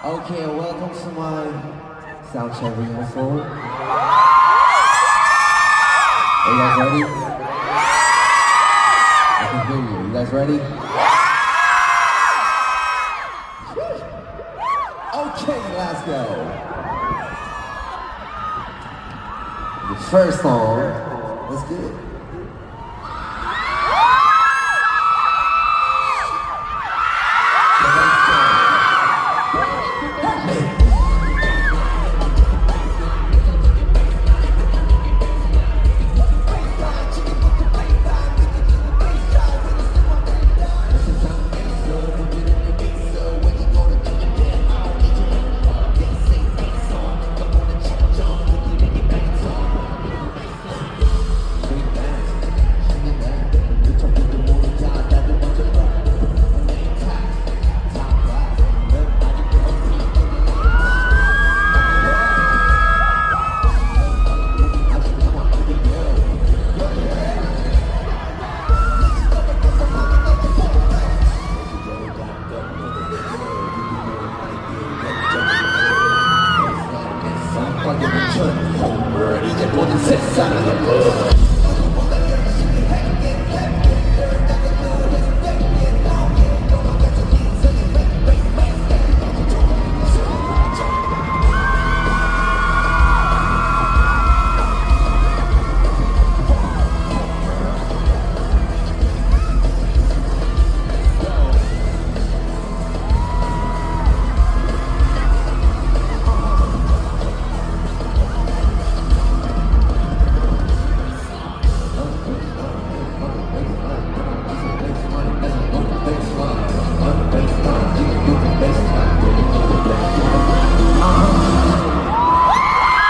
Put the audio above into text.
Okay, welcome to my sound check rehearsal. Are you guys ready? I can hear you. You guys ready? Okay, let's go. The first song, let's get it. 이제 모든 세상을